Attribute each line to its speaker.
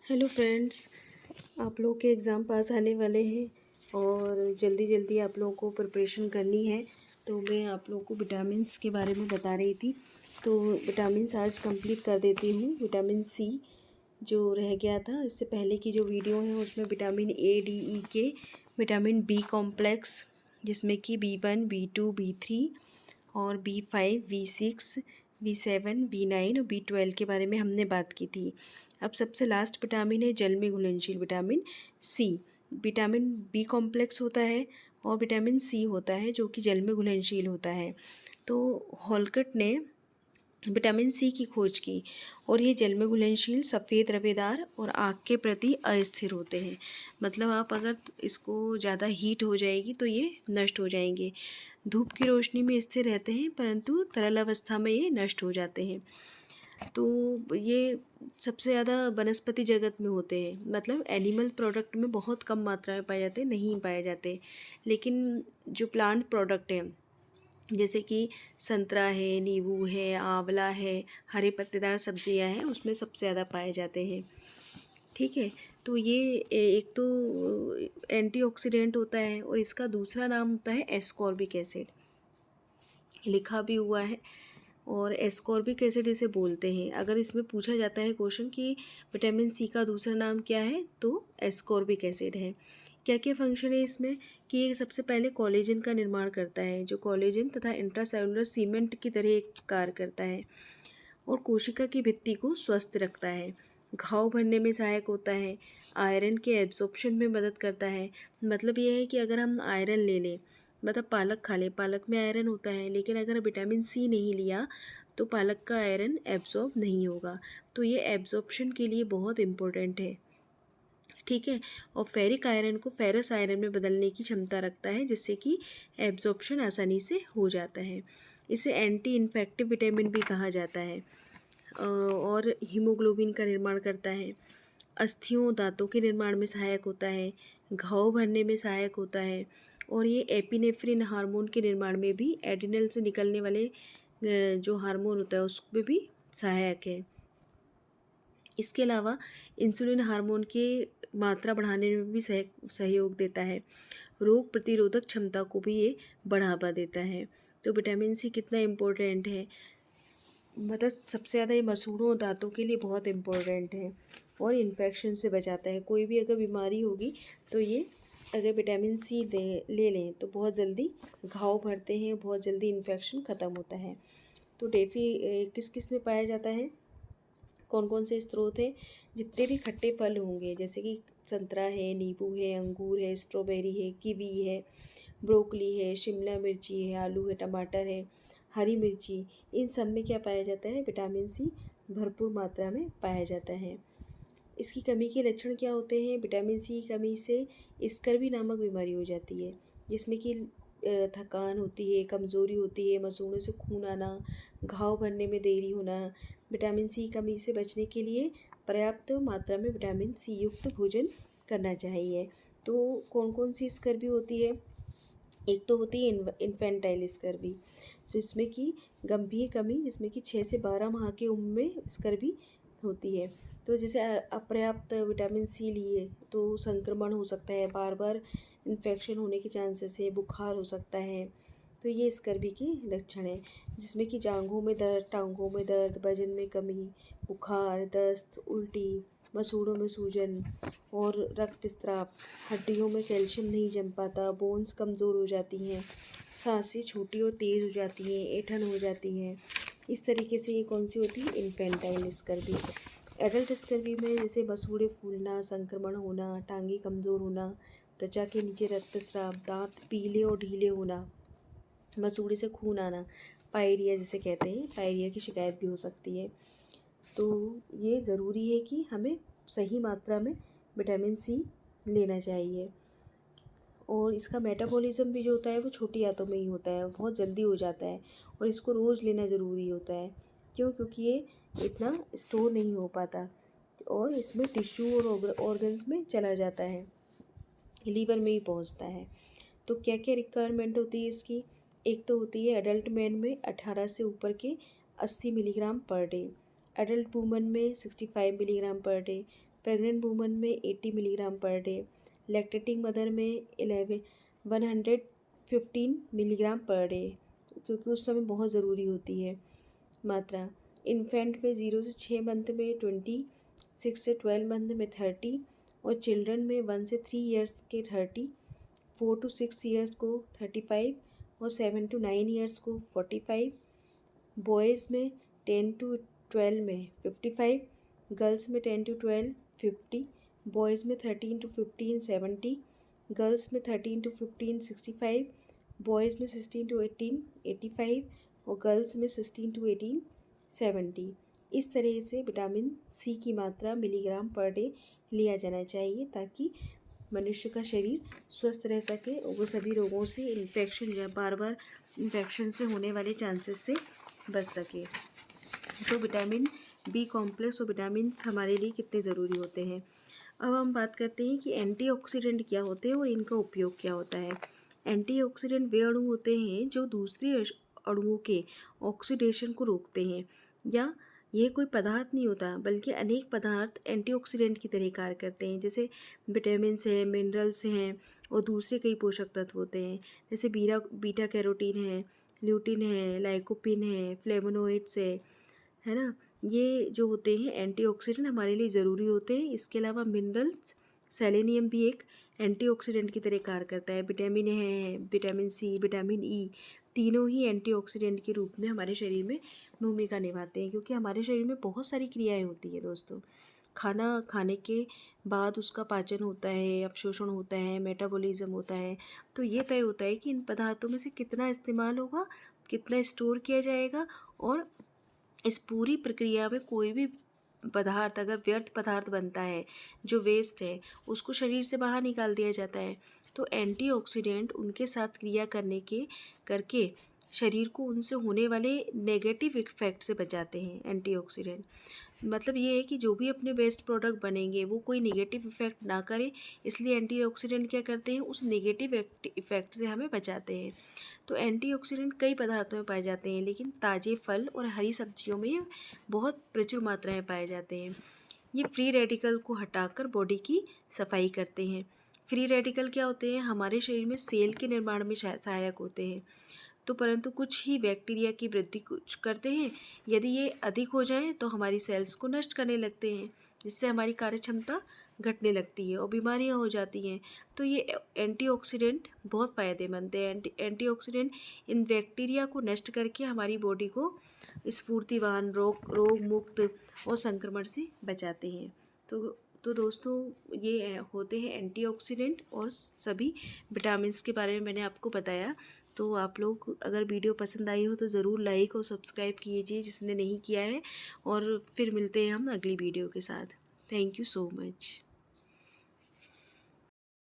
Speaker 1: Hello friends, आप लोग के एग्ज़ाम पास आने वाले हैं और जल्दी जल्दी आप लोगों को प्रिपरेशन करनी है। तो मैं आप लोगों को विटामिन्स के बारे में बता रही थी। तो विटामिन्स आज कंप्लीट कर देती हूँ। विटामिन सी जो रह गया था, इससे पहले की जो वीडियो है उसमें विटामिन ए डी ई के, विटामिन बी कॉम्प्लेक्स जिसमें कि B1 B2 B3 और B5 B6 B7 B9 और B12 के बारे में हमने बात की थी। अब सबसे लास्ट विटामिन है जल में घुलनशील vitamin C. Vitamin B complex होता है और विटामिन सी होता है जो कि जल में घुलनशील होता है। तो हॉलकट ने विटामिन सी की खोज की और ये जल में घुलनशील, सफ़ेद रवेदार और आँख के प्रति अस्थिर होते हैं। मतलब आप अगर इसको ज़्यादा हीट हो जाएगी तो ये नष्ट हो जाएंगे। धूप की रोशनी में स्थिर रहते हैं परंतु तरल अवस्था में ये नष्ट हो जाते हैं। तो ये सबसे ज़्यादा वनस्पति जगत में होते हैं, मतलब एनिमल प्रोडक्ट में बहुत कम मात्रा में पाए जाते हैं, नहीं पाए जाते। लेकिन जो प्लांट प्रोडक्ट हैं जैसे कि संतरा है, नींबू है, आंवला है, हरे पत्तेदार सब्जियां हैं, उसमें सबसे ज़्यादा पाए जाते हैं। ठीक है। तो ये एक तो एंटीऑक्सीडेंट होता है और इसका दूसरा नाम होता है एस्कॉर्बिक एसिड, लिखा भी हुआ है। और एस्कॉर्बिक एसिड इसे बोलते हैं। अगर इसमें पूछा जाता है क्वेश्चन कि विटामिन सी का दूसरा नाम क्या है, तो एस्कॉर्बिक एसिड है। क्या क्या फंक्शन है इसमें कि ये सबसे पहले कोलेजन का निर्माण करता है, जो कोलेजन तथा इंट्रासेलुलर सीमेंट की तरह एक कार्य करता है और कोशिका की भित्ति को स्वस्थ रखता है। घाव भरने में सहायक होता है, आयरन के एब्जॉर्प्शन में मदद करता है। मतलब ये है कि अगर हम आयरन ले लें, मतलब पालक खा लें, पालक में आयरन होता है, लेकिन अगर विटामिन सी नहीं लिया तो पालक का आयरन एब्जॉर्ब नहीं होगा। तो ये एब्जॉर्प्शन के लिए बहुत इम्पोर्टेंट है। ठीक है। और फेरिक आयरन को फेरस आयरन में बदलने की क्षमता रखता है, जिससे कि एब्जॉर्प्शन आसानी से हो जाता है। इसे एंटी इन्फेक्टिव विटामिन भी कहा जाता है और हीमोग्लोबिन का निर्माण करता है। अस्थियों दांतों के निर्माण में सहायक होता है, घाव भरने में सहायक होता है और ये एपिनेफ्रिन हार्मोन के निर्माण में भी, एड्रिनल से निकलने वाले जो हार्मोन होता है उसमें भी सहायक है। इसके अलावा इंसुलिन हार्मोन की मात्रा बढ़ाने में भी सहयोग देता है। रोग प्रतिरोधक क्षमता को भी ये बढ़ावा देता है। तो विटामिन सी कितना इम्पोर्टेंट है, मतलब सबसे ज़्यादा ये मसूड़ों दांतों के लिए बहुत इम्पोर्टेंट है और इन्फेक्शन से बचाता है। कोई भी अगर बीमारी होगी तो ये अगर विटामिन सी ले लें तो बहुत जल्दी घाव भरते हैं, बहुत जल्दी इन्फेक्शन ख़त्म होता है। तो डेफी किस किस में पाया जाता है, कौन कौन से स्रोत हैं, जितने भी खट्टे फल होंगे जैसे कि संतरा है, नींबू है, अंगूर है, स्ट्रॉबेरी है, कीवी है, ब्रोकली है, शिमला मिर्ची है, आलू है, टमाटर है, हरी मिर्ची, इन सब में क्या पाया जाता है, विटामिन सी भरपूर मात्रा में पाया जाता है। इसकी कमी के लक्षण क्या होते हैं, विटामिन सी की कमी से स्कर्वी नामक बीमारी हो जाती है, जिसमें कि थकान होती है, कमज़ोरी होती है, मसूड़ों से खून आना, घाव भरने में देरी होना। विटामिन सी कमी से बचने के लिए पर्याप्त मात्रा में विटामिन सी युक्त भोजन करना चाहिए। तो कौन कौन सी स्कर्वी होती है, एक तो होती है इन्फेंटाइल स्कर्वी, तो इसमें कि गंभीर कमी, जिसमें कि 6 से 12 माह की उम्र में स्कर्वी होती है। तो जैसे अपर्याप्त विटामिन सी लिए तो संक्रमण हो सकता है, बार बार इन्फेक्शन होने के चांसेस है, बुखार हो सकता है। तो ये स्कर्वी के लक्षण हैं, जिसमें कि जांघों में दर्द, टांगों में दर्द, वजन में कमी, बुखार, दस्त, उल्टी, मसूड़ों में सूजन और रक्तस्राव, हड्डियों में कैल्शियम नहीं जम पाता, बोन्स कमज़ोर हो जाती हैं, सांसें छोटी और तेज़ हो जाती हैं, ऐंठन हो जाती है। इस तरीके से ये कौन सी होती है, इन्फेंटाइल स्कर्वी। एडल्ट स्कर्वी में जैसे मसूड़े फूलना, संक्रमण होना, टांगे कमज़ोर होना, त्वचा के नीचे रक्तस्राव, दांत पीले और ढीले होना, मसूड़े से खून आना, पायरिया जिसे कहते हैं, पायरिया की शिकायत भी हो सकती है। तो ये ज़रूरी है कि हमें सही मात्रा में विटामिन सी लेना चाहिए। और इसका मेटाबॉलिज्म भी जो होता है वो छोटी आंतों में ही होता है, बहुत जल्दी हो जाता है और इसको रोज़ लेना ज़रूरी होता है। क्यों? क्योंकि ये इतना स्टोर नहीं हो पाता और इसमें टिश्यू और ऑर्गन्स में चला जाता है, लीवर में ही पहुंचता है। तो क्या क्या रिक्वायरमेंट होती है इसकी, एक तो होती है एडल्ट मैन में 18 से ऊपर के 80 milligram per day, adult woman में 65 milligram per day, pregnant woman में 80 milligram per day, lactating mother में 115 मिलीग्राम पर डे, क्योंकि उस समय बहुत ज़रूरी होती है मात्रा। इन्फेंट में 0 से 6 मंथ में 20, 6 से 12 मंथ में 30, और चिल्ड्रन में 1 से 3 ईयर्स के 30, 4 to 6 ईयर्स को 35, और 7 to 9 ईयर्स को 45। बॉयज़ में 10 to 12 में 55, गर्ल्स में 10 to 12 50, बॉयज़ में 13 to 15 70, गर्ल्स में 13 to 15 65, बॉयज़ में 16 to 18 85, और गर्ल्स में 16 to 18 70। इस तरह से विटामिन सी की मात्रा मिलीग्राम पर डे लिया जाना चाहिए, ताकि मनुष्य का शरीर स्वस्थ रह सके और वो सभी रोगों से, इन्फेक्शन या बार बार इन्फेक्शन से होने वाले चांसेस से बच सके। तो विटामिन बी कॉम्प्लेक्स और विटामिन्स हमारे लिए कितने ज़रूरी होते हैं। अब हम बात करते हैं कि एंटीऑक्सीडेंट क्या होते हैं और इनका उपयोग क्या होता है। एंटीऑक्सीडेंट वे अणु होते हैं जो दूसरे अणुओं के ऑक्सीडेशन को रोकते हैं, या ये कोई पदार्थ नहीं होता बल्कि अनेक पदार्थ एंटीऑक्सीडेंट की तरह कार्य करते हैं। जैसे विटामिन्स हैं, मिनरल्स हैं और दूसरे कई पोषक तत्व होते हैं, जैसे बीटा कैरोटीन है, ल्यूटिन है, लाइकोपिन है, फ्लेवोनोइड्स है ना। ये जो होते हैं एंटीऑक्सीडेंट हमारे लिए ज़रूरी होते हैं। इसके अलावा मिनरल्स, सेलेनियम भी एक एंटीऑक्सीडेंट की तरह कार्य करता है। विटामिन है, विटामिन सी, विटामिन ई, तीनों ही एंटीऑक्सीडेंट के रूप में हमारे शरीर में भूमिका निभाते हैं, क्योंकि हमारे शरीर में बहुत सारी क्रियाएं होती है दोस्तों। खाना खाने के बाद उसका पाचन होता है, अवशोषण होता है, मेटाबॉलिज्म होता है। तो ये तय होता है कि इन पदार्थों में से कितना इस्तेमाल होगा, कितना स्टोर किया जाएगा, और इस पूरी प्रक्रिया में कोई भी पदार्थ अगर व्यर्थ पदार्थ बनता है, जो वेस्ट है, उसको शरीर से बाहर निकाल दिया जाता है। तो एंटीऑक्सीडेंट उनके साथ क्रिया करके शरीर को उनसे होने वाले नेगेटिव इफेक्ट से बचाते हैं। एंटीऑक्सीडेंट मतलब ये है कि जो भी अपने वेस्ट प्रोडक्ट बनेंगे वो कोई नेगेटिव इफेक्ट ना करे, इसलिए एंटीऑक्सीडेंट क्या करते हैं, उस नेगेटिव इफेक्ट से हमें बचाते हैं। तो एंटीऑक्सीडेंट कई पदार्थों में पाए जाते हैं, लेकिन ताज़े फल और हरी सब्जियों में बहुत प्रचुर मात्रा में पाए जाते हैं। ये फ्री रेडिकल को हटाकर बॉडी की सफाई करते हैं। फ्री रेडिकल क्या होते हैं, हमारे शरीर में सेल के निर्माण में सहायक होते हैं, तो परंतु कुछ ही बैक्टीरिया की वृद्धि कुछ करते हैं। यदि ये अधिक हो जाए तो हमारी सेल्स को नष्ट करने लगते हैं, जिससे हमारी कार्य क्षमता घटने लगती है और बीमारियां हो जाती हैं। तो ये एंटीऑक्सीडेंट बहुत फ़ायदेमंद है। एंटीऑक्सीडेंट इन बैक्टीरिया को नष्ट करके हमारी बॉडी को स्फूर्तिवान, रोग मुक्त और संक्रमण से बचाते हैं। तो दोस्तों ये होते हैं एंटीऑक्सीडेंट, और सभी विटामिन्स के बारे में मैंने आपको बताया। तो आप लोग अगर वीडियो पसंद आई हो तो ज़रूर लाइक और सब्सक्राइब कीजिए जिसने नहीं किया है, और फिर मिलते हैं हम अगली वीडियो के साथ। Thank you so much.